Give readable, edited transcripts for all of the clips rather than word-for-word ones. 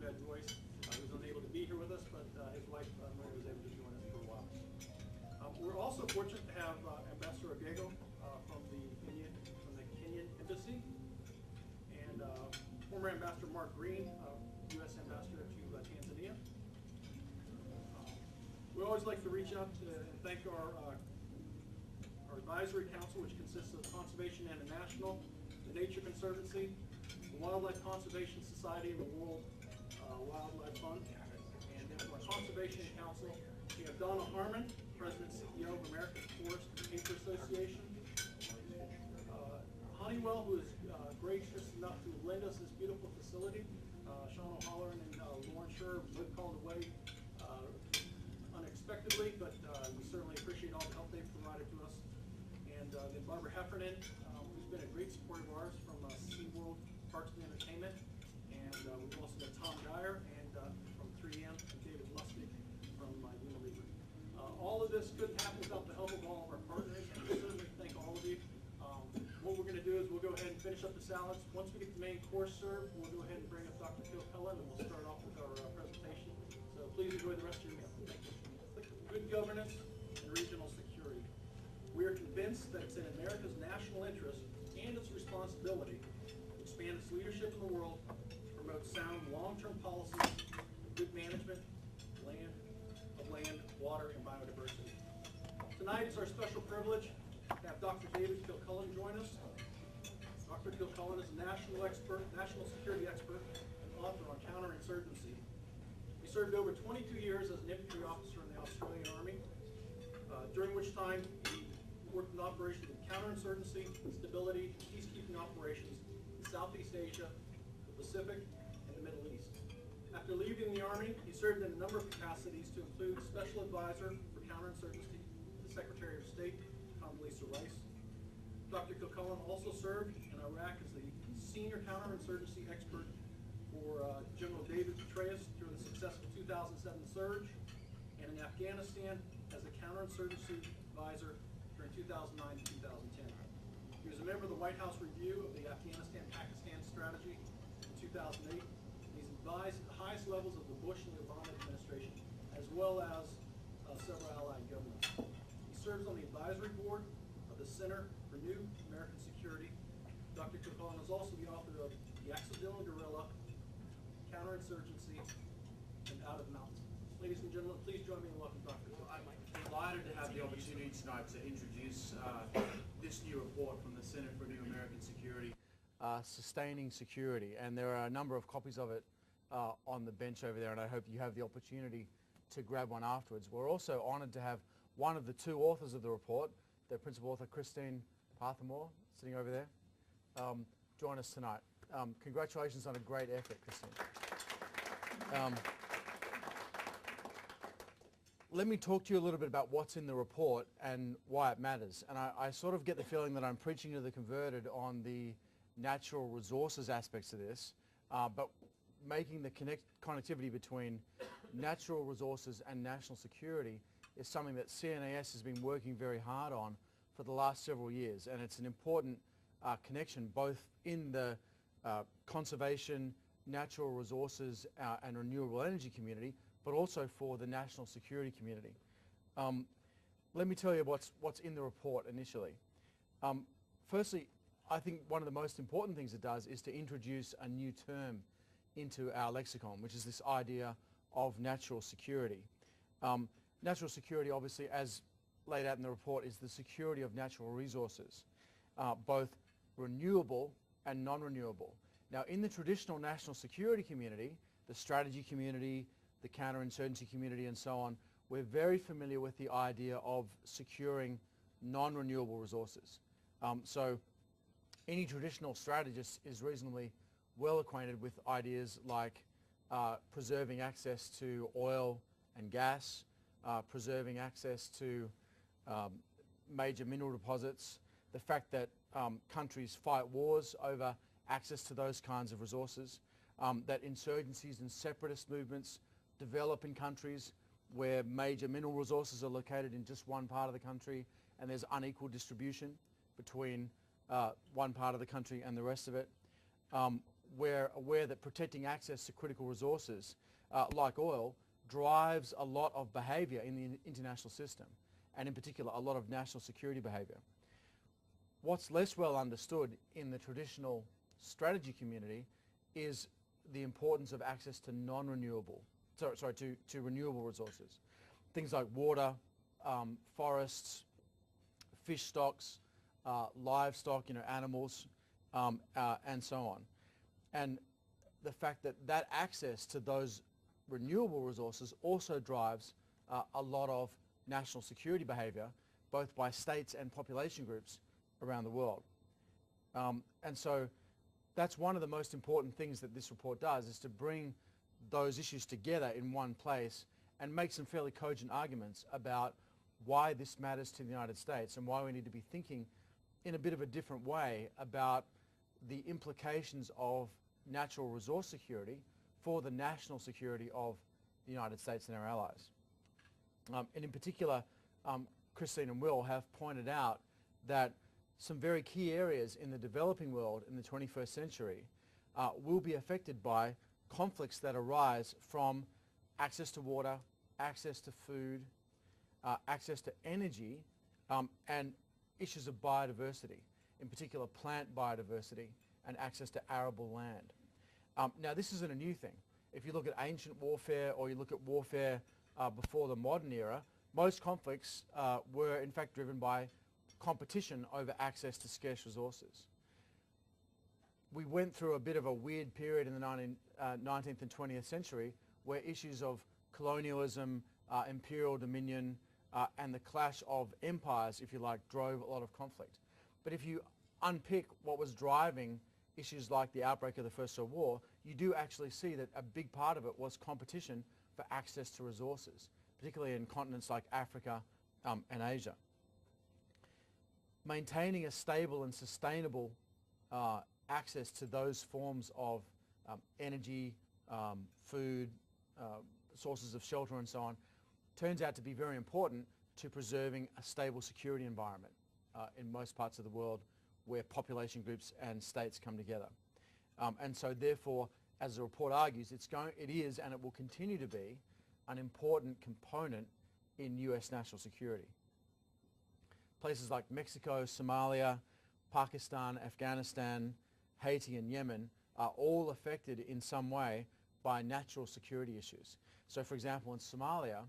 Ed Royce, who's unable to be here with us, but his wife Maria was able to join us for a while. We're also fortunate to have Ambassador Agego from the Kenyan Embassy, and former Ambassador Mark Green, U.S. Ambassador to Tanzania. We always like to reach out and thank our advisory council, which consists of Conservation International, the Nature Conservancy, the Wildlife Conservation Society, and the World Wildlife Fund. And then from our Conservation Council, we have Donna Harmon, President and CEO of American Forest and Paper Association. Honeywell, who is gracious enough to lend us this beautiful facility. Shannon and Lauren Scher both called away unexpectedly, but we certainly appreciate all the help they've provided to us. And then Barbara Heffernan, who's been a great supporter of ours from SeaWorld Parks and Entertainment. And we've also got Tom Geyer and from 3M and David Lustig from Unilever. All of this couldn't happen without the help of all of our partners, and we certainly thank all of you. What we're going to do is we'll go ahead and finish up the salads. Once we get the main course served, we'll go ahead and bring up Dr. Kilcullen, and we'll start off with our presentation. So please enjoy the rest of your meal. Good governance and regional security. We are convinced that it's in America's national interest and its responsibility to expand its leadership in the world, to promote sound long-term policies of good management of land, water, and biodiversity. Tonight is our special privilege to have Dr. David Kilcullen join us. Dr. Kilcullen is a national security expert and author on counterinsurgency. He served over 22 years as an infantry officer in the Australian Army, during which time he worked in operations of counterinsurgency, stability, and peacekeeping operations in Southeast Asia, the Pacific, and the Middle East. After leaving the Army, he served in a number of capacities to include Special Advisor for Counterinsurgency to the Secretary of State, Condoleezza Rice. Dr. Kilcullen also served in Iraq as the Senior Counterinsurgency Expert for General David Petraeus during the successful 2007 surge, and in Afghanistan as a counterinsurgency advisor during 2009 to 2010. He was a member of the White House review of the Afghanistan-Pakistan strategy in 2008. He's advised at the highest levels of the Bush and the Obama administration, as well as several allied governments. He serves on the advisory board of the Center for New American Security. Dr. Kilcullen is also the author of The Accidental Guerrilla, Counterinsurgency, and Out of the Mountains. Ladies and gentlemen, please join me in welcoming Dr. Kilcullen. I'm delighted to have the opportunity tonight to introduce this new report from the Center for New American Security. Sustaining Security, and there are a number of copies of it on the bench over there, and I hope you have the opportunity to grab one afterwards. We're also honoured to have one of the two authors of the report, the principal author Christine Parthamore, sitting over there, join us tonight. Congratulations on a great effort, Christine. Let me talk to you a little bit about what's in the report and why it matters. And I sort of get the feeling that I'm preaching to the converted on the natural resources aspects of this, but making the connectivity between natural resources and national security is something that CNAS has been working very hard on for the last several years. And it's an important connection both in the conservation, natural resources and renewable energy community, but also for the national security community. Let me tell you what's in the report initially. Firstly, I think one of the most important things it does is to introduce a new term into our lexicon, which is this idea of natural security. Natural security, obviously, as laid out in the report, is the security of natural resources, both renewable and non-renewable. Now, in the traditional national security community, the strategy community, the counterinsurgency community, and so on, we're very familiar with the idea of securing non-renewable resources. So any traditional strategist is reasonably well acquainted with ideas like preserving access to oil and gas, preserving access to major mineral deposits, the fact that countries fight wars over access to those kinds of resources, that insurgencies and separatist movements develop in countries where major mineral resources are located in just one part of the country and there's unequal distribution between one part of the country and the rest of it. we're aware that protecting access to critical resources like oil drives a lot of behaviour in the international system, and in particular a lot of national security behaviour. What's less well understood in the traditional strategy community is the importance of access to to renewable resources. Things like water, forests, fish stocks, livestock, animals, and so on. And the fact that that access to those renewable resources also drives a lot of national security behaviour, both by states and population groups around the world. And so that's one of the most important things that this report does, is to bring those issues together in one place and make some fairly cogent arguments about why this matters to the United States and why we need to be thinking in a bit of a different way about the implications of natural resource security for the national security of the United States and our allies. And in particular, Christine and Will have pointed out that some very key areas in the developing world in the 21st century will be affected by conflicts that arise from access to water, access to food, access to energy, and issues of biodiversity, in particular plant biodiversity and access to arable land. Now, this isn't a new thing. If you look at ancient warfare or you look at warfare before the modern era, most conflicts were in fact driven by competition over access to scarce resources. We went through a bit of a weird period in the 19th and 20th century where issues of colonialism, imperial dominion, and the clash of empires, if you like, drove a lot of conflict. But if you unpick what was driving issues like the outbreak of the First World War, you do actually see that a big part of it was competition for access to resources, particularly in continents like Africa and Asia. Maintaining a stable and sustainable access to those forms of energy, food, sources of shelter and so on turns out to be very important to preserving a stable security environment in most parts of the world where population groups and states come together. And so therefore, as the report argues, it is and it will continue to be an important component in US national security. Places like Mexico, Somalia, Pakistan, Afghanistan, Haiti and Yemen are all affected in some way by natural security issues. So for example, in Somalia,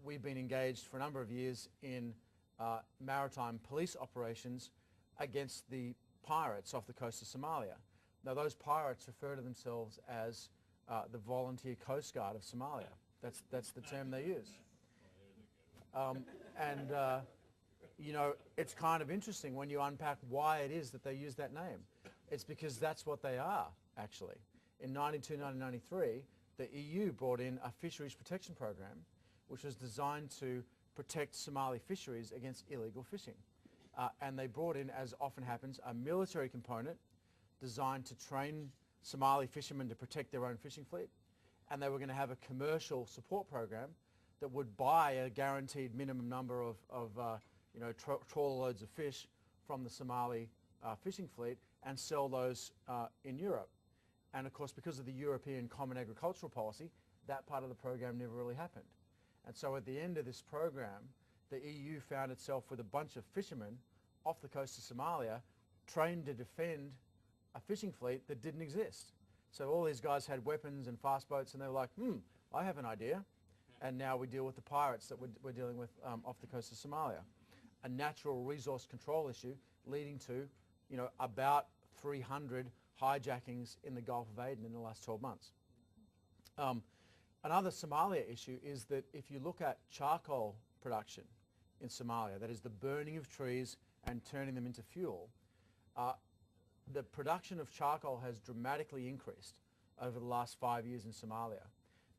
we've been engaged for a number of years in maritime police operations against the pirates off the coast of Somalia. Now those pirates refer to themselves as the Volunteer Coast Guard of Somalia. That's the term they use. It's kind of interesting when you unpack why it is that they use that name. It's because that's what they are, actually. In 1992-1993, the EU brought in a fisheries protection program which was designed to protect Somali fisheries against illegal fishing. And they brought in, as often happens, a military component designed to train Somali fishermen to protect their own fishing fleet. And they were going to have a commercial support program that would buy a guaranteed minimum number of trawler loads of fish from the Somali fishing fleet and sell those in Europe. And of course, because of the European Common Agricultural Policy, that part of the program never really happened. And so at the end of this program, the EU found itself with a bunch of fishermen off the coast of Somalia trained to defend a fishing fleet that didn't exist. So all these guys had weapons and fast boats, and they were like, I have an idea. And now we deal with the pirates that we're dealing with off the coast of Somalia. A natural resource control issue leading to, about 300 hijackings in the Gulf of Aden in the last 12 months. Another Somalia issue is that if you look at charcoal production in Somalia, that is the burning of trees and turning them into fuel, the production of charcoal has dramatically increased over the last 5 years in Somalia.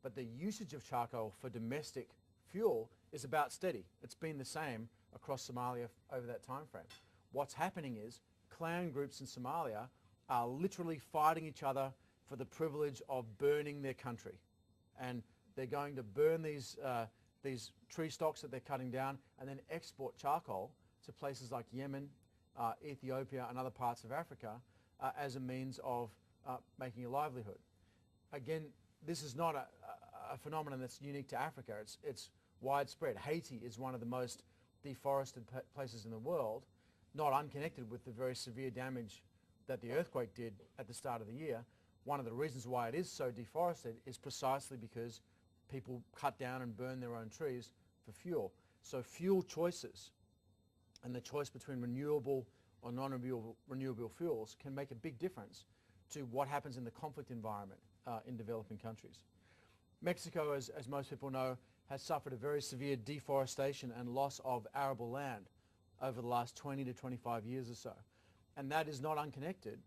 But the usage of charcoal for domestic fuel is about steady. It's been the same across Somalia over that time frame. What's happening is clan groups in Somalia are literally fighting each other for the privilege of burning their country. And they're going to burn these tree stocks that they're cutting down and then export charcoal to places like Yemen, Ethiopia and other parts of Africa as a means of making a livelihood. Again, this is not a phenomenon that's unique to Africa. It's widespread. Haiti is one of the most deforested places in the world, not unconnected with the very severe damage that the earthquake did at the start of the year. One of the reasons why it is so deforested is precisely because people cut down and burn their own trees for fuel. So fuel choices and the choice between renewable or non-renewable fuels can make a big difference to what happens in the conflict environment in developing countries. Mexico, as most people know, has suffered a very severe deforestation and loss of arable land over the last 20 to 25 years or so. And that is not unconnected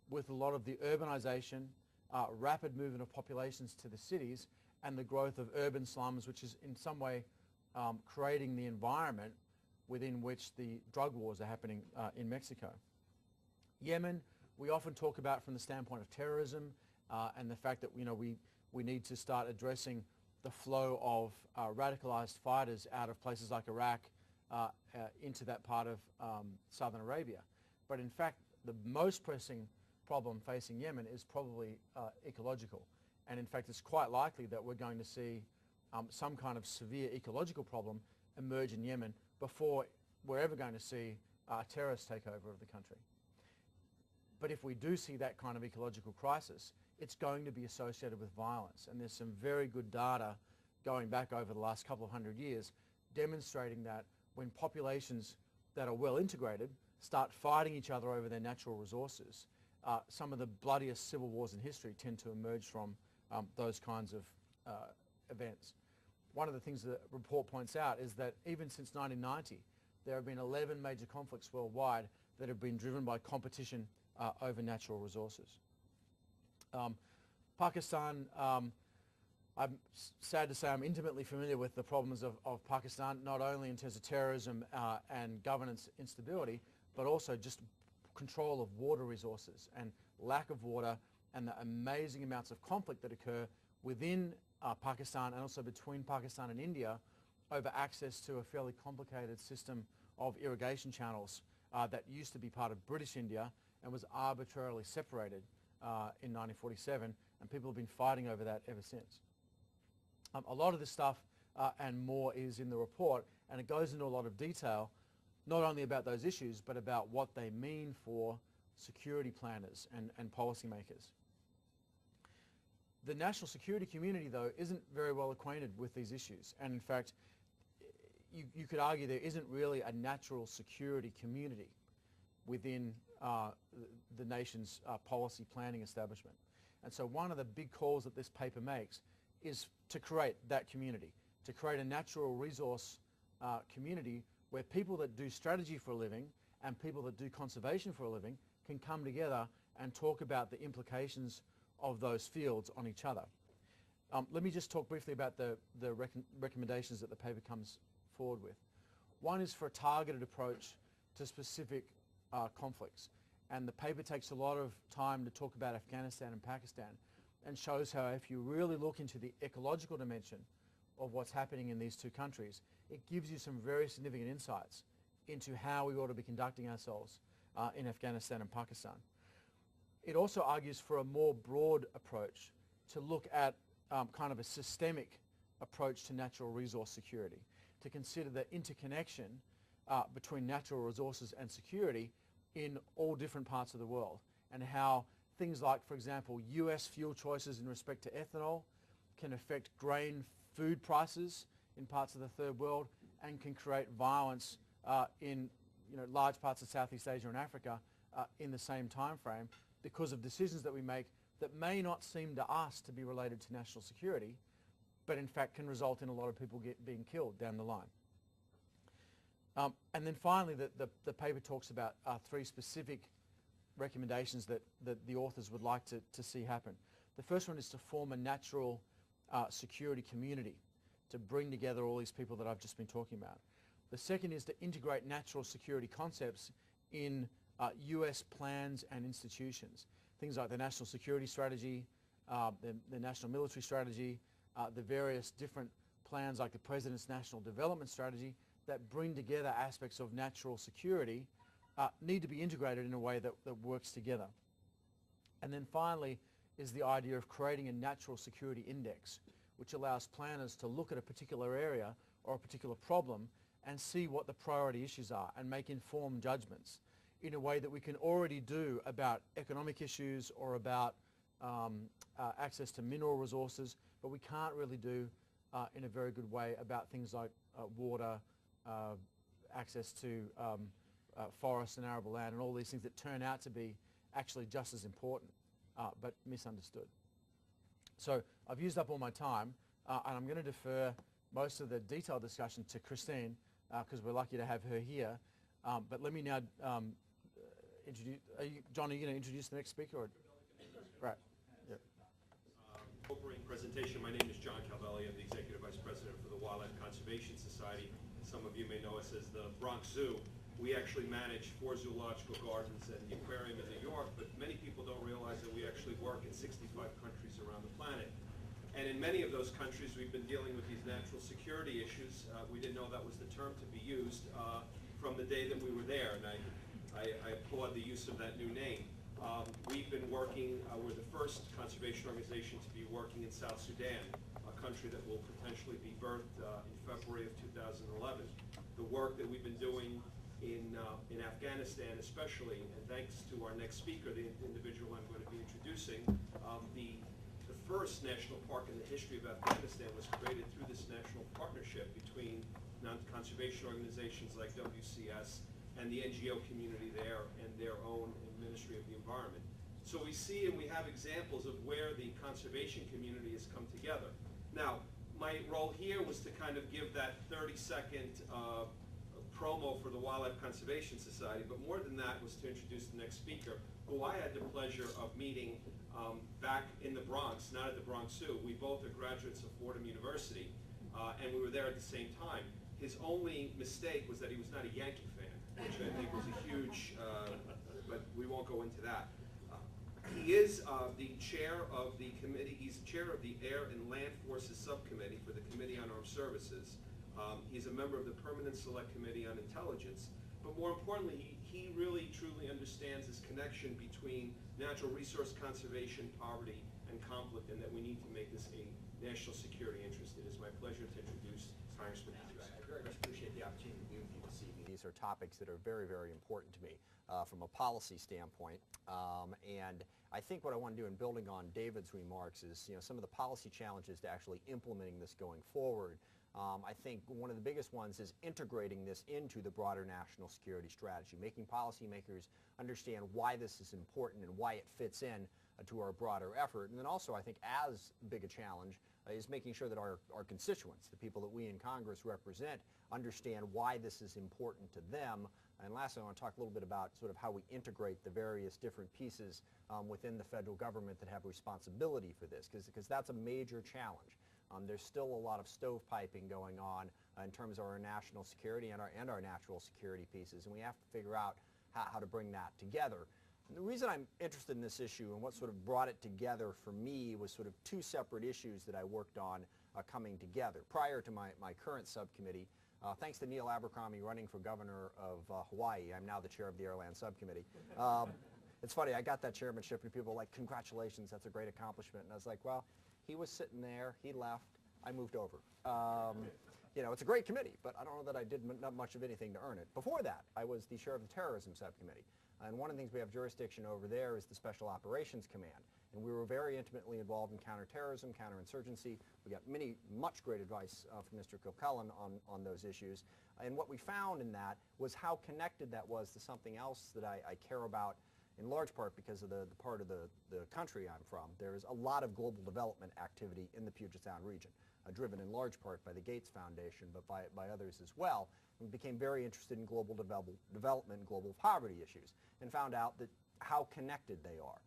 with a lot of the urbanization, rapid movement of populations to the cities, and the growth of urban slums, which is in some way creating the environment within which the drug wars are happening in Mexico. Yemen, we often talk about from the standpoint of terrorism and the fact that we need to start addressing the flow of radicalized fighters out of places like Iraq into that part of southern Arabia. But in fact, the most pressing problem facing Yemen is probably ecological. And in fact, it's quite likely that we're going to see some kind of severe ecological problem emerge in Yemen before we're ever going to see a terrorist takeover of the country. But if we do see that kind of ecological crisis, it's going to be associated with violence. And there's some very good data going back over the last couple of hundred years demonstrating that when populations that are well integrated start fighting each other over their natural resources, some of the bloodiest civil wars in history tend to emerge from those kinds of events. One of the things the report points out is that even since 1990, there have been 11 major conflicts worldwide that have been driven by competition over natural resources. Pakistan, I'm sad to say I'm intimately familiar with the problems of Pakistan, not only in terms of terrorism and governance instability, but also just control of water resources and lack of water and the amazing amounts of conflict that occur within Pakistan and also between Pakistan and India over access to a fairly complicated system of irrigation channels that used to be part of British India and was arbitrarily separated in 1947, and people have been fighting over that ever since. A lot of this stuff and more is in the report, and it goes into a lot of detail, not only about those issues, but about what they mean for security planners and policymakers. The national security community, though, isn't very well acquainted with these issues, and in fact, you could argue there isn't really a natural security community within the nation's policy planning establishment. And so one of the big calls that this paper makes is to create that community, to create a natural resource community where people that do strategy for a living and people that do conservation for a living can come together and talk about the implications of those fields on each other. Let me just talk briefly about the recommendations that the paper comes forward with. One is for a targeted approach to specific conflicts. And the paper takes a lot of time to talk about Afghanistan and Pakistan and shows how if you really look into the ecological dimension of what's happening in these two countries, it gives you some very significant insights into how we ought to be conducting ourselves in Afghanistan and Pakistan. It also argues for a more broad approach to look at kind of a systemic approach to natural resource security, to consider the interconnection between natural resources and security in all different parts of the world, and how things like, for example, US fuel choices in respect to ethanol can affect grain food prices in parts of the third world and can create violence in large parts of Southeast Asia and Africa in the same time frame because of decisions that we make that may not seem to us to be related to national security, but in fact can result in a lot of people being killed down the line. And then finally, the paper talks about three specific recommendations that the authors would like to see happen. The first one is to form a natural security community to bring together all these people that I've just been talking about. The second is to integrate natural security concepts in US plans and institutions. Things like the National Security Strategy, the National Military Strategy, the various different plans like the President's National Development Strategy that bring together aspects of natural security need to be integrated in a way that works together. And then finally is the idea of creating a natural security index, which allows planners to look at a particular area or a particular problem and see what the priority issues are and make informed judgments in a way that we can already do about economic issues or about access to mineral resources, but we can't really do in a very good way about things like water, access to forests and arable land, and all these things that turn out to be actually just as important, but misunderstood. So I've used up all my time, and I'm going to defer most of the detailed discussion to Christine, because we're lucky to have her here. But let me now introduce, John, are you going to introduce the next speaker? Or? Right. Yep. Opening presentation. My name is John Calvelli. I'm the Executive Vice President for the Wildlife Conservation Society. Some of you may know us as the Bronx Zoo. We actually manage 4 zoological gardens and the aquarium in New York, but many people don't realize that we actually work in 65 countries around the planet. And in many of those countries, we've been dealing with these natural security issues. We didn't know that was the term to be used from the day that we were there, and I applaud the use of that new name. We've been working, we're the first conservation organization to be working in South Sudan, a country that will potentially be birthed in February of 2011. The work that we've been doing in Afghanistan especially, and thanks to our next speaker, the individual I'm going to be introducing, the first national park in the history of Afghanistan was created through this national partnership between conservation organizations like WCS and the NGO community there and their own Ministry of the Environment. So we see and we have examples of where the conservation community has come together. Now, my role here was to kind of give that 30-second promo for the Wildlife Conservation Society, but more than that was to introduce the next speaker, who I had the pleasure of meeting back in the Bronx, not at the Bronx Zoo. We both are graduates of Fordham University, and we were there at the same time. His only mistake was that he was not a Yankee fan, which I think was a huge, but we won't go into that. He is the chair of the committee, he's chair of the Air and Land Forces Subcommittee for the Committee on Armed Services. He's a member of the Permanent Select Committee on Intelligence, but more importantly, he really truly understands this connection between natural resource conservation, poverty, and conflict, and that we need to make this a national security interest. It is my pleasure to introduce Congressman Tercek. I very much appreciate the opportunity to be with you this evening. These are topics that are very, very important to me from a policy standpoint, and I think what I want to do in building on David's remarks is, some of the policy challenges to actually implementing this going forward. I think one of the biggest ones is integrating this into the broader national security strategy, making policymakers understand why this is important and why it fits in to our broader effort. And then also, I think as big a challenge is making sure that our constituents, the people that we in Congress represent, understand why this is important to them. And lastly, I want to talk a little bit about sort of how we integrate the various different pieces within the federal government that have responsibility for this, because that's a major challenge. There's still a lot of stovepiping going on in terms of our national security and our natural security pieces, and we have to figure out how to bring that together. And the reason I'm interested in this issue and what sort of brought it together for me was sort of 2 separate issues that I worked on coming together. Prior to my current subcommittee, thanks to Neil Abercrombie running for governor of Hawaii, I'm now the chair of the Airland Subcommittee. It's funny, I got that chairmanship and people were like, congratulations, that's a great accomplishment. And I was like, well, he was sitting there, he left, I moved over. It's a great committee, but I don't know that I did not much of anything to earn it. Before that, I was the chair of the Terrorism Subcommittee. And one of the things we have jurisdiction over there is the Special Operations Command. And we were very intimately involved in counterterrorism, counterinsurgency. We got much great advice from Mr. Kilcullen on those issues. And what we found in that was how connected that was to something else that I care about, in large part because of the part of the country I'm from. There is a lot of global development activity in the Puget Sound region, driven in large part by the Gates Foundation, but by others as well. We became very interested in global development and global poverty issues, and found out that how connected they are.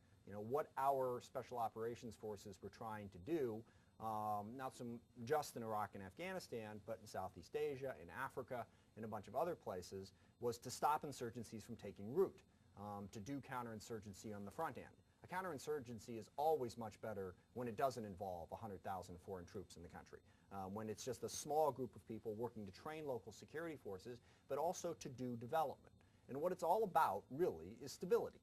What our special operations forces were trying to do, not just in Iraq and Afghanistan, but in Southeast Asia, in Africa, in a bunch of other places, was to stop insurgencies from taking root. To do counterinsurgency on the front end. A counterinsurgency is always much better when it doesn't involve 100,000 foreign troops in the country, when it's just a small group of people working to train local security forces, but also to do development. And what it's all about, really, is stability.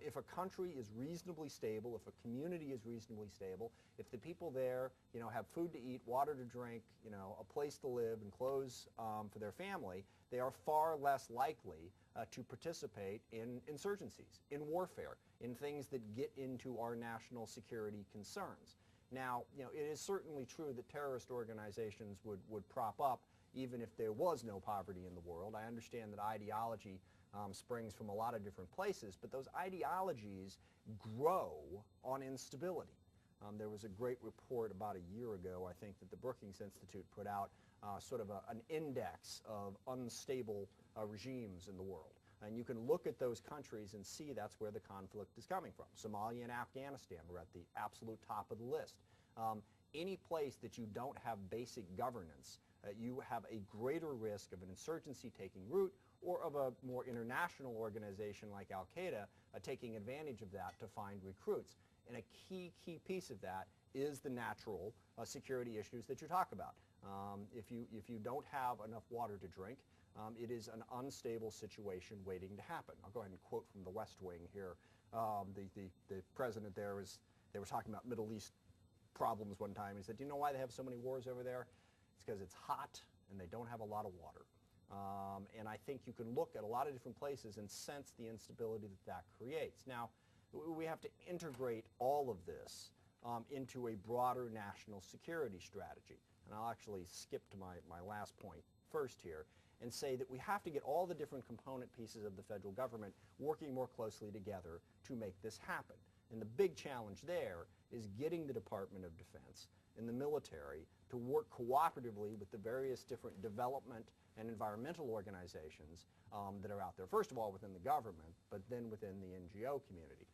If a country is reasonably stable, if a community is reasonably stable, if the people there, have food to eat, water to drink, a place to live and clothes for their family, they are far less likely to participate in insurgencies, in warfare, in things that get into our national security concerns. Now, it is certainly true that terrorist organizations would prop up even if there was no poverty in the world. I understand that ideology springs from a lot of different places, but those ideologies grow on instability. There was a great report about a year ago, I think, that the Brookings Institute put out, sort of an index of unstable regimes in the world. And you can look at those countries and see that's where the conflict is coming from. Somalia and Afghanistan are at the absolute top of the list. Any place that you don't have basic governance, you have a greater risk of an insurgency taking root or of a more international organization like Al-Qaeda taking advantage of that to find recruits. And a key piece of that is the natural security issues that you talk about. If you don't have enough water to drink, it is an unstable situation waiting to happen. I'll go ahead and quote from the West Wing here. The president there they were talking about Middle East problems one time. He said, do you know why they have so many wars over there? It's because it's hot and they don't have a lot of water. And I think you can look at a lot of different places and sense the instability that creates. Now, we have to integrate all of this into a broader national security strategy. And I'll actually skip to my last point first here and say that we have to get all the different component pieces of the federal government working more closely together to make this happen. And the big challenge there is getting the Department of Defense and the military to work cooperatively with the various different development and environmental organizations that are out there. First of all, within the government, but then within the NGO community.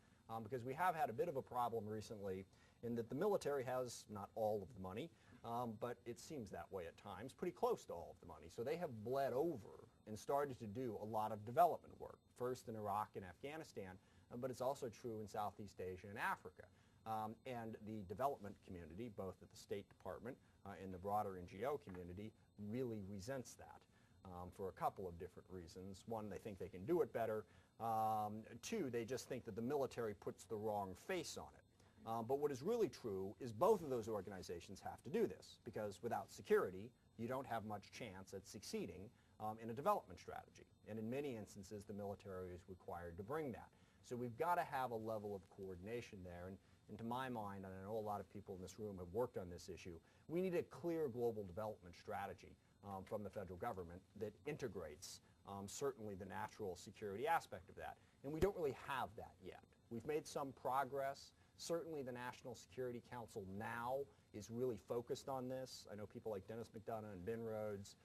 Because we have had a bit of a problem recently in that the military has not all of the money, but it seems that way at times, pretty close to all of the money. So they have bled over and started to do a lot of development work, first in Iraq and Afghanistan, but it's also true in Southeast Asia and Africa. And the development community, both at the State Department and the broader NGO community, really resents that for a couple of different reasons. One, they think they can do it better. Two, they just think that the military puts the wrong face on it. But what is really true is both of those organizations have to do this, because without security, you don't have much chance at succeeding in a development strategy. And in many instances, the military is required to bring that. So we've got to have a level of coordination there. And to my mind, and I know a lot of people in this room have worked on this issue, we need a clear global development strategy from the federal government that integrates certainly the natural security aspect of that. And we don't really have that yet. We've made some progress. Certainly the National Security Council now is really focused on this. I know people like Dennis McDonough and Ben Rhodes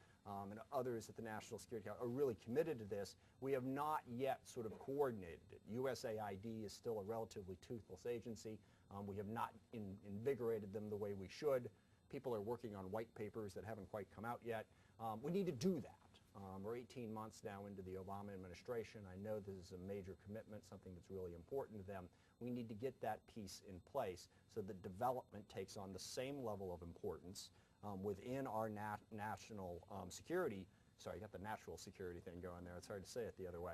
and others at the National Security Council are really committed to this. We have not yet sort of coordinated it. USAID is still a relatively toothless agency. We have not invigorated them the way we should. People are working on white papers that haven't quite come out yet. We need to do that. We're 18 months now into the Obama administration. I know this is a major commitment, something that's really important to them. We need to get that piece in place so that development takes on the same level of importance within our national security. Sorry, you got the natural security thing going there. It's hard to say it the other way.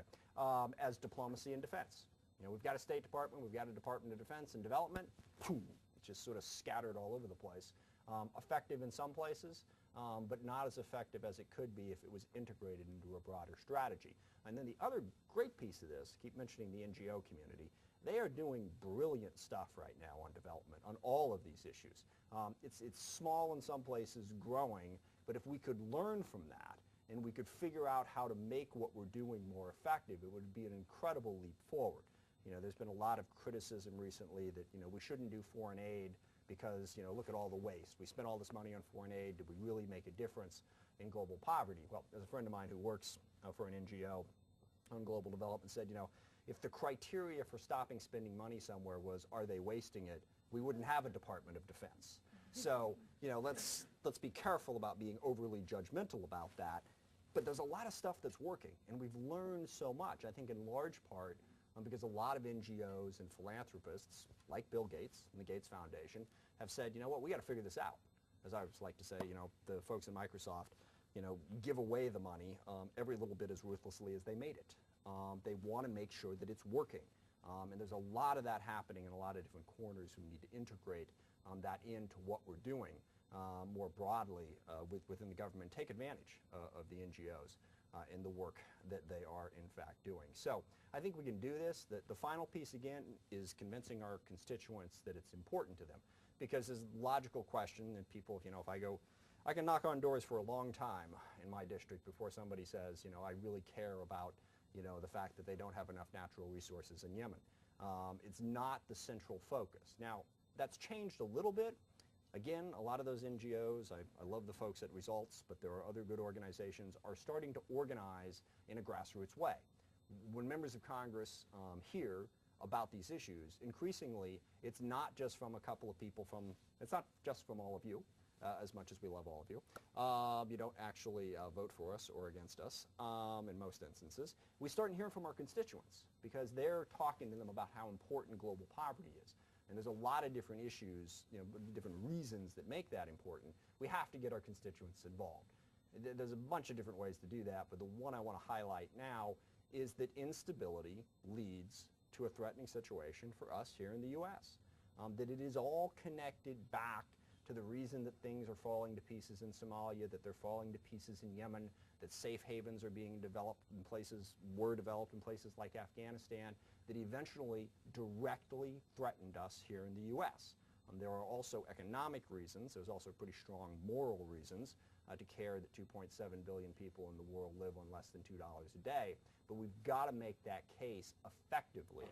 As diplomacy and defense. We've got a State Department, we've got a Department of Defense and Development. It's just sort of scattered all over the place. Effective in some places, but not as effective as it could be if it was integrated into a broader strategy. And then the other great piece of this, keep mentioning the NGO community, they are doing brilliant stuff right now on development, on all of these issues. It's small in some places, growing, but if we could learn from that and we could figure out how to make what we're doing more effective, it would be an incredible leap forward. There's been a lot of criticism recently that, we shouldn't do foreign aid because, look at all the waste. We spent all this money on foreign aid. Did we really make a difference in global poverty? Well, there's a friend of mine who works for an NGO on global development said, if the criteria for stopping spending money somewhere was, are they wasting it, we wouldn't have a Department of Defense. So, let's be careful about being overly judgmental about that. But there's a lot of stuff that's working, and we've learned so much, I think in large part because a lot of NGOs and philanthropists, like Bill Gates and the Gates Foundation, have said, we got to figure this out. As I always like to say, the folks in Microsoft, give away the money every little bit as ruthlessly as they made it. They want to make sure that it's working. And there's a lot of that happening in a lot of different corners. We need to integrate that into what we're doing more broadly within the government. Take advantage of the NGOs in the work that they are in fact doing. So I think we can do this. The final piece again is convincing our constituents that it's important to them, because there's a logical question that people, if I can knock on doors for a long time in my district before somebody says, I really care about the fact that they don't have enough natural resources in Yemen. It's not the central focus. Now, that's changed a little bit. Again, a lot of those NGOs, I love the folks at Results, but there are other good organizations, are starting to organize in a grassroots way. When members of Congress hear about these issues, increasingly, it's not just from a couple of people it's not just from all of you, as much as we love all of you. You don't actually vote for us or against us in most instances. We start hearing from our constituents because they're talking to them about how important global poverty is. And there's a lot of different issues, different reasons that make that important. We have to get our constituents involved. There's a bunch of different ways to do that, but the one I want to highlight now is that instability leads to a threatening situation for us here in the U.S. That it is all connected back to the reason that things are falling to pieces in Somalia, that they're falling to pieces in Yemen, that safe havens are being developed in places like Afghanistan, that eventually directly threatened us here in the U.S. There are also economic reasons. There's also pretty strong moral reasons to care that 2.7 billion people in the world live on less than $2 a day. But we've got to make that case effectively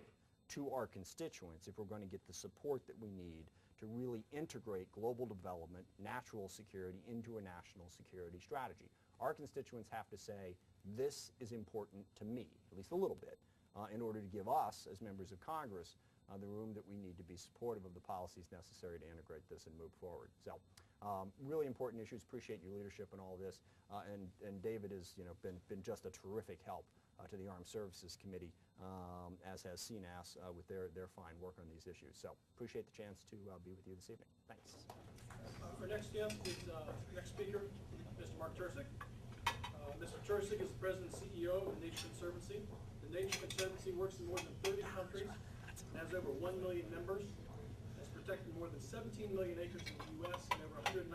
to our constituents if we're going to get the support that we need to really integrate global development, natural security into a national security strategy. Our constituents have to say, this is important to me, at least a little bit, in order to give us, as members of Congress, the room that we need to be supportive of the policies necessary to integrate this and move forward. So, really important issues. Appreciate your leadership in all of this. And David has, been just a terrific help to the Armed Services Committee, as has CNAS with their fine work on these issues. So, appreciate the chance to be with you this evening. Thanks. Our next guest is next speaker, Mr. Mark Tercek. Mr. Tercek is the President and CEO of the Nature Conservancy. The Nature Conservancy works in more than 30 countries and has over 1 million members. Has protected more than 17 million acres in the U.S. and over 119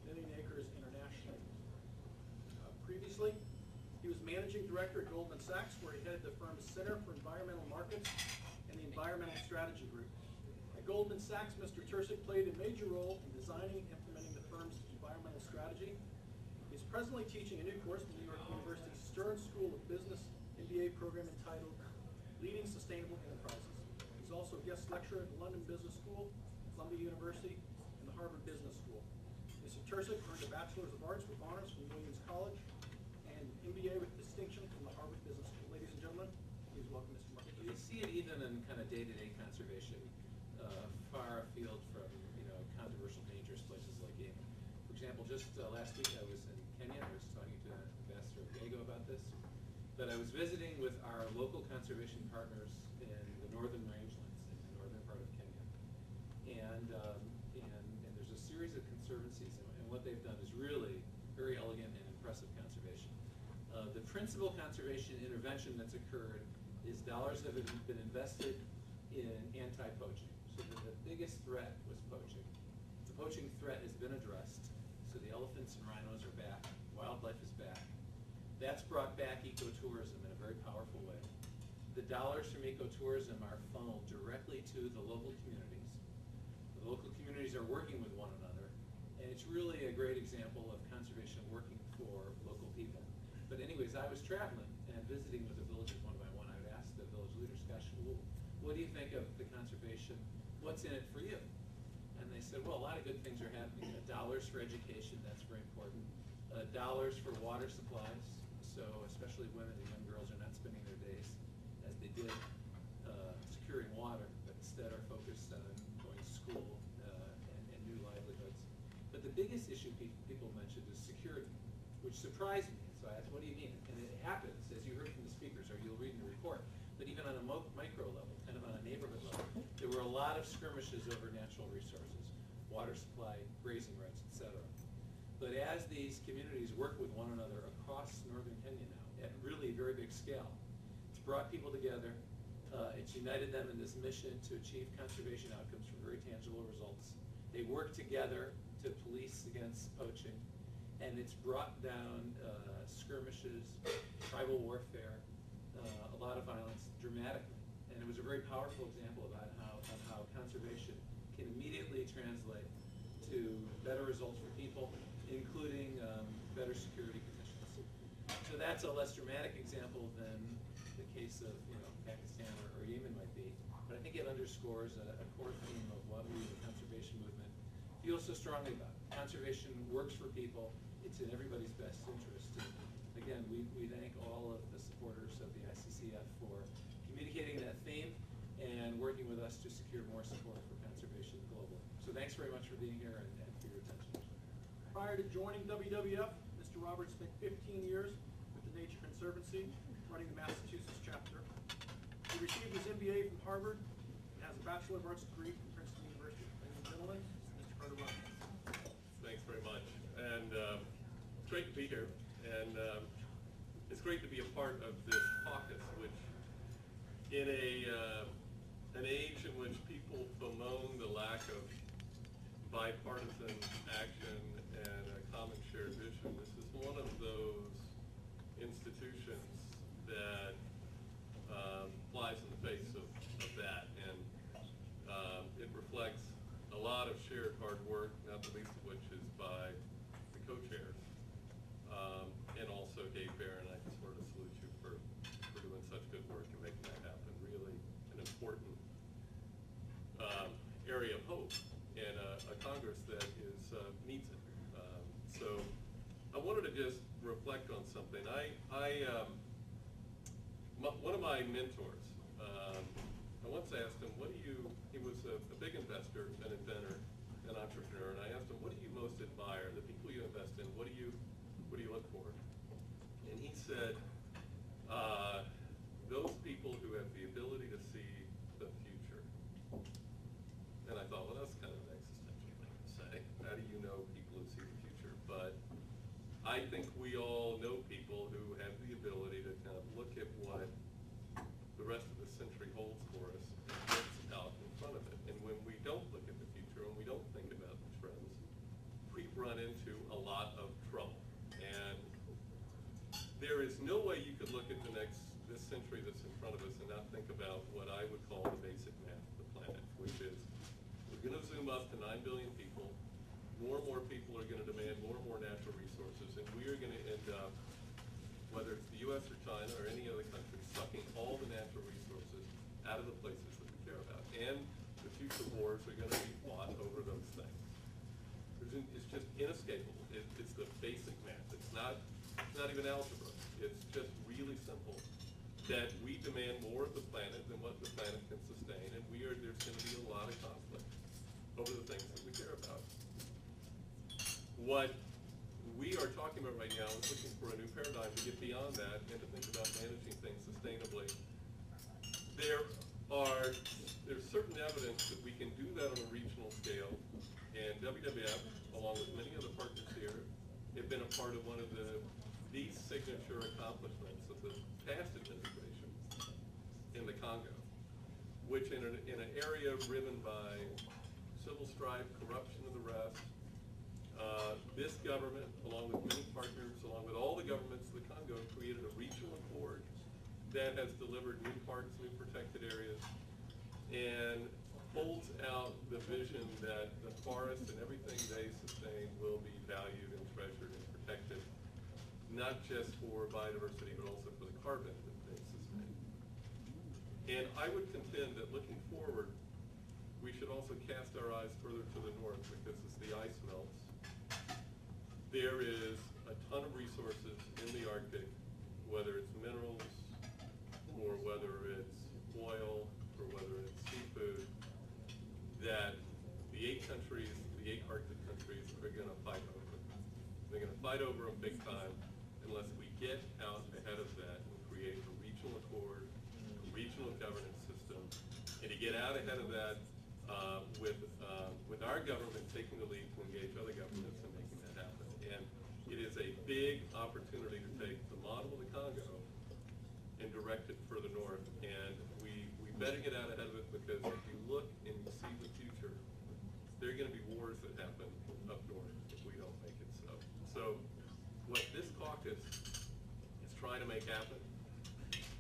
million acres internationally. Previously, he was Managing Director at Goldman Sachs, where he headed the firm's Center for Environmental Markets and the Environmental Strategy Group. At Goldman Sachs, Mr. Tercek played a major role in designing and implementing the firm's environmental strategy. He's presently teaching a new course at New York University's Stern School of Business MBA program entitled Leading Sustainable Enterprises. He's also a guest lecturer at the London Business School, Columbia University, and the Harvard Business School. Mr. Tercek earned a Bachelor's of Arts with honors from Williams College and MBA with distinction from the Harvard Business School. Ladies and gentlemen, please welcome Mr. Mark. You see it even in kind of day-to-day conservation, far afield from controversial, dangerous places like Yemen. For example, just last week I was in Kenya. I was talking to Ambassador Diego about this. But I was visiting with our local conservation partners in the northern rangelands, in the northern part of Kenya. And there's a series of conservancies, and what they've done is really very elegant and impressive conservation. The principal conservation intervention that's occurred is dollars have been invested in anti-poaching. So the biggest threat was poaching. The poaching threat has been addressed. So the elephants and rhinos are back. Wildlife is back. That's brought back ecotourism in a very powerful way. The dollars from ecotourism are funneled directly to the local communities. The local communities are working with one another, and it's really a great example of conservation working for local people. But anyways, I was traveling and visiting with the villages one by one. I would ask the village leaders, gosh, well, what do you think of the conservation? What's in it for you? And they said, well, a lot of good things are happening. Dollars for education, that's very important. Dollars for water supplies. So especially women and young girls are not spending their days as they did securing water, but instead are focused on going to school and new livelihoods. But the biggest issue people mentioned is security, which surprised me. So I asked, what do you mean? And it happens, as you heard from the speakers, or you'll read in the report, but even on a micro level, kind of on a neighborhood level, there were a lot of skirmishes over natural resources, water supply, grazing rights, etc. But as these communities work with one another across northern Kenya now, at really very big scale, it's brought people together, It's united them in this mission to achieve conservation outcomes from very tangible results. They work together to police against poaching, and it's brought down skirmishes, tribal warfare, a lot of violence dramatically. And it was a very powerful example about how conservation can immediately translate to better results for people, including better security conditions. So that's a less dramatic example than the case of Pakistan or Yemen might be, but I think it underscores a core theme of what we, the conservation movement, feel so strongly about. Conservation works for people. It's in everybody's best interest. And again, we thank all of the supporters of the ICCF for communicating that theme and working with us to secure more support for conservation globally. So thanks very much for being here and for your attention. Prior to joining WWF, Mr. Roberts spent 15 years with the Nature Conservancy, running the Massachusetts chapter. He received his MBA from Harvard and has a Bachelor of Arts degree from Princeton University. Ladies and gentlemen, Mr. Carter Roberts. Thanks very much. And it's great to be here. And it's great to be a part of this caucus, which in an age in which people bemoan the lack of bipartisan action and a common shared vision, this is one of those institutions that flies in the face of that, and it reflects a lot of shared hard work, not the least of which is by the co-chairs, and also Dave Bear, and I just sort of salute you for doing such good work and making that happen. Really an important area of hope and a Congress that needs it. So I wanted to just reflect on something. One of my mentors, I once asked him, he was a big investor, an inventor, an entrepreneur, and I asked him, what do you most admire? The people you invest in, what do you look for? And he said, those people who have the ability to see the future. And I thought, well, that's kind of an existential thing to say. How do you know people who see the future? But I think we all know people who have the ability to kind of look at what the rest of the century holds for us and what's out in front of it. And when we don't look at the future and we don't think about the trends, we run into a lot of trouble. And there is no way you could look at this century that's in front of us and not think about what I would call the basic math of the planet, which is we're going to zoom up to 9 billion people. More and more people are going to demand more and more natural resources, and we are going to end up, whether it's the U.S. or China or any other country, sucking all the natural resources out of the places that we care about. And the future wars are going to be fought over those things. It's just inescapable. It's the basic math. It's not even algebra. It's just really simple that we demand more of the planet than what the planet can sustain, and there's going to be a lot of conflict over the things that we care about. What we are talking about right now is looking for a new paradigm to get beyond that and to think about managing things sustainably. There's certain evidence that we can do that on a regional scale, and WWF, along with many other partners here, have been a part of one of the signature accomplishments of the past administration in the Congo, which in an area riven by civil strife, corruption, and the rest, this government, along with many partners, along with all the governments of the Congo, created a regional accord that has delivered new parks, new protected areas, and holds out the vision that the forests and everything they sustain will be valued and treasured and protected, not just for biodiversity, but also for the carbon that they sustain. And I would contend that looking forward, we should also cast our eyes further to the north, because as the ice melts, there is a ton of resources in the Arctic, whether it's minerals, or whether it's oil, or whether it's seafood, that the eight Arctic countries are going to fight over. They're going to fight over them big time unless we get out ahead of that and create a regional accord, a regional governance system, and to get out ahead of that with our government taking the lead to engage other governments in making that happen. And it is a big opportunity to take the model of the Congo and direct it further north. And we betting it out ahead of it, because if you look and you see the future, there are going to be wars that happen up north if we don't make it so. So what this caucus is trying to make happen,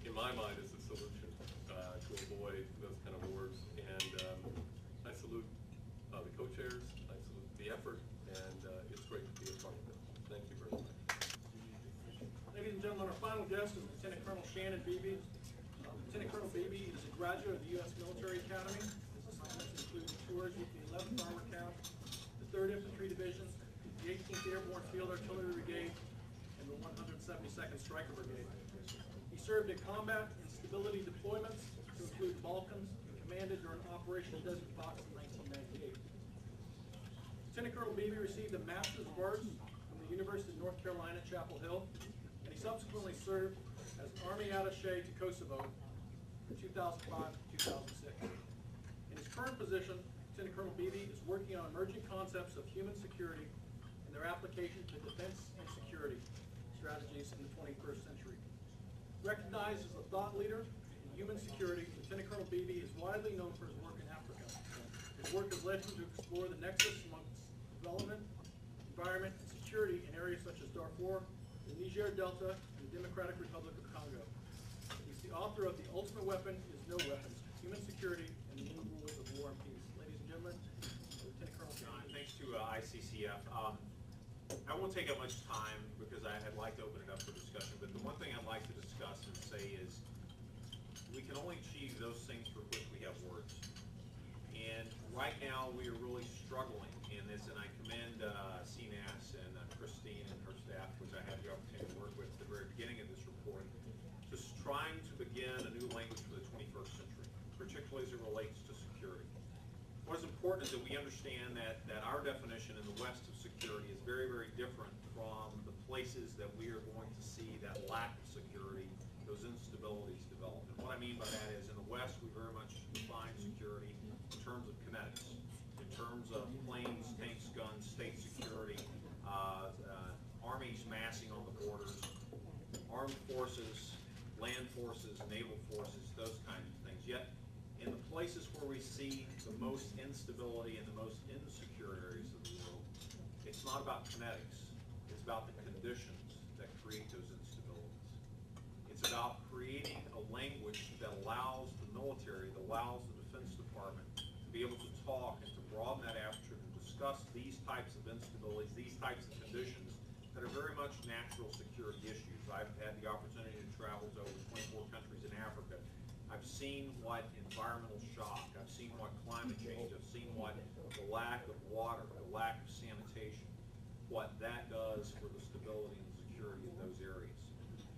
in my mind, is a solution to avoid those kind of wars. And I salute the co-chairs, I salute the effort, and it's great to be a part of it. Thank you very much. Ladies and gentlemen, our final guest is Lieutenant Colonel Shannon Beebe. Lieutenant Colonel Beebe is a graduate of the U.S. Military Academy. His assignments include tours with the 11th Armored Camp, the 3rd Infantry Division, the 18th Airborne Field Artillery Brigade, and the 172nd Stryker Brigade. He served in combat and stability deployments to include Balkans and commanded during Operation Desert Fox in 1998. Lieutenant Colonel Beebe received a Master's of Arts from the University of North Carolina at Chapel Hill, and he subsequently served as Army Attaché to Kosovo from 2005 to 2006. In his current position, Lieutenant Colonel Beebe is working on emerging concepts of human security and their application to defense and security strategies in the 21st century. Recognized as a thought leader in human security, Lieutenant Colonel Beebe is widely known for his work in Africa. His work has led him to explore the nexus amongst development, environment, and security in areas such as Darfur, the Niger Delta, and the Democratic Republic of Congo. He's the author of The Ultimate Weapon is No Weapons, Human Security and the New Rules of War and Peace. Ladies and gentlemen, Lieutenant Colonel Shannon. Thanks to ICCF. I won't take up much time because I'd like to open it up for discussion, but the one thing I'd like to discuss and say is we can only achieve those things for which we have words. And right now we are really struggling in this, and I commend CNAS and Christine and her staff, which I had the opportunity to work with at the very beginning of this report, just trying to begin a new language for the 21st century, particularly as it relates to security. What is important is that we understand that our definition in the West of security is very, very different from the places that we are going to see that lack of security, those instabilities develop. And what I mean by that is in the West, we very much define security in terms of kinetics, in terms of planes, tanks, guns, state security, armies massing on the borders, armed forces, land forces, naval forces, those kinds of things. Yet, in the places where we see the most instability and the most insecure areas of the world, it's not about kinetics. It's about the conditions that create those instabilities. It's about creating a language that allows the military, that allows the Defense Department to be able to talk and to broaden that aperture to discuss these types of instabilities, these types of conditions that are very much natural security issues. I've had the opportunity to travel to over 24 countries in Africa. I've seen what environmental shock, I've seen what climate change, I've seen what the lack of water, the lack of sanitation, what that does for the stability and security of those areas.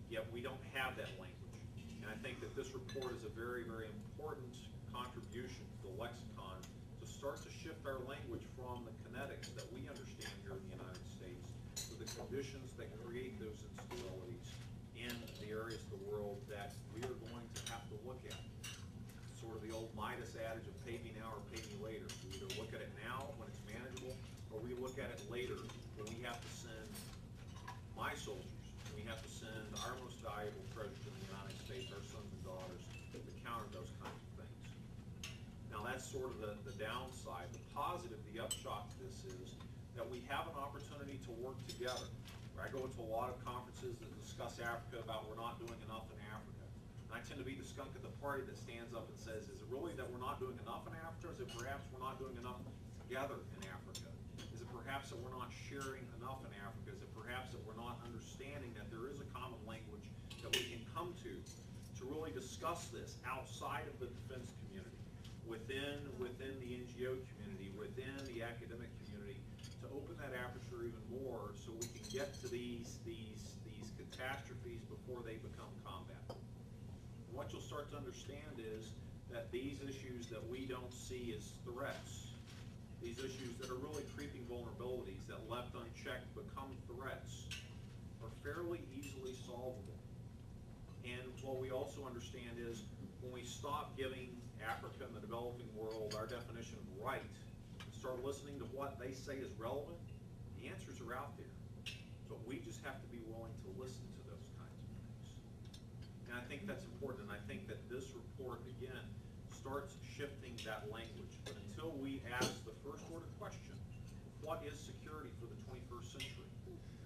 Yet we don't have that language. And I think that this report is a very, very important contribution to the lexicon to start to shift our language from the kinetics that we understand here in the United States to the conditions that create those instabilities in the areas of the world that we are going to have to look at. Sort of the old Midas adage of pay me now or pay me later. We either look at it now when it's manageable, or we look at it later when we have to send my soldiers, we have to send our most valuable treasure to the United States, our sons and daughters, to counter those kinds of things. Now that's sort of the downside. The positive, the upshot to this is that we have an opportunity to work together. I go into a lot of conferences that discuss Africa about we're not doing enough in Africa. And I tend to be the skunk at the party that stands up and says, is it really that we're not doing enough in Africa? Is it perhaps we're not doing enough together in Africa? Is it perhaps that we're not sharing enough in Africa? Is it perhaps that we're not understanding that there is a common language that we can come to really discuss this outside of the defense community, within the NGO community, within the academic community, to open that aperture even more so we can get to these catastrophes before they become combat. And what you'll start to understand is that these issues that we don't see as threats, these issues that are really creeping vulnerabilities that left unchecked become threats, are fairly easily solvable. And what we also understand is when we stop giving Africa and the developing world our definition of right, and start listening to what they say is relevant, the answers are out there. But we just have to be willing to listen to those kinds of things. And I think that's important, and I think that this report, again, starts shifting that language. But until we ask the first order question, what is security for the 21st century?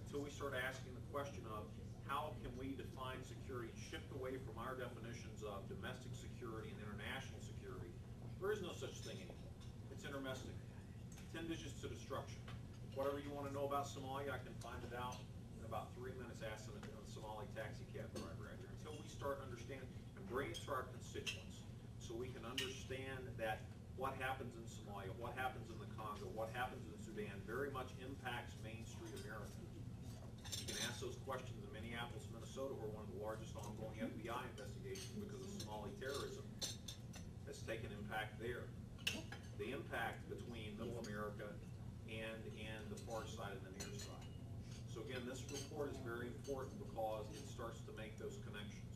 Until we start asking the question of how can we define security, shift away from our definitions of domestic security and international security, there is no such thing anymore. It's intermestic. 10 digits to destruction. Whatever you want to know about Somalia, I can find it out in about 3 minutes. Ask them a Somali taxi cab driver out here. Until we start understanding and bring it to our constituents so we can understand that what happens in Somalia, what happens in the Congo, what happens in Sudan very much impacts Main Street America. You can ask those questions in Minneapolis, Minnesota, where one of the largest ongoing FBI investigations because of Somali terrorism has taken impact there. The impact between Middle America and the far side and the near side. So again, this report is very important because it starts to make those connections.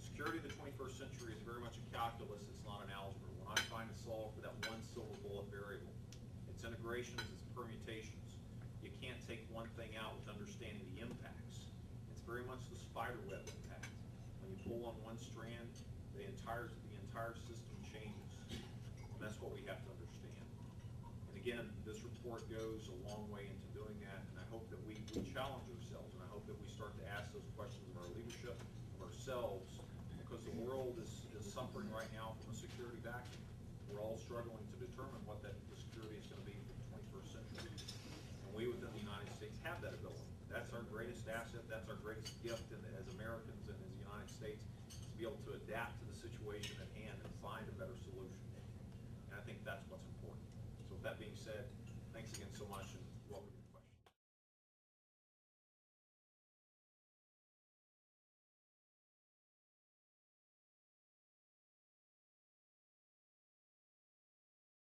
Security of the 21st century is very much a calculus, it's not an algebra. We're not trying to solve for that one silver bullet variable. It's integrations, it's permutations. You can't take one thing out with understanding the impacts. It's very much the spider web impact. When you pull on one strand, the entire system changes. And that's what we have to understand. And again, this report goes a long way into doing that, and I hope that we challenge ourselves, and I hope that we start to ask those questions of our leadership, of ourselves, because the world is suffering right now from a security vacuum. We're all struggling to determine what that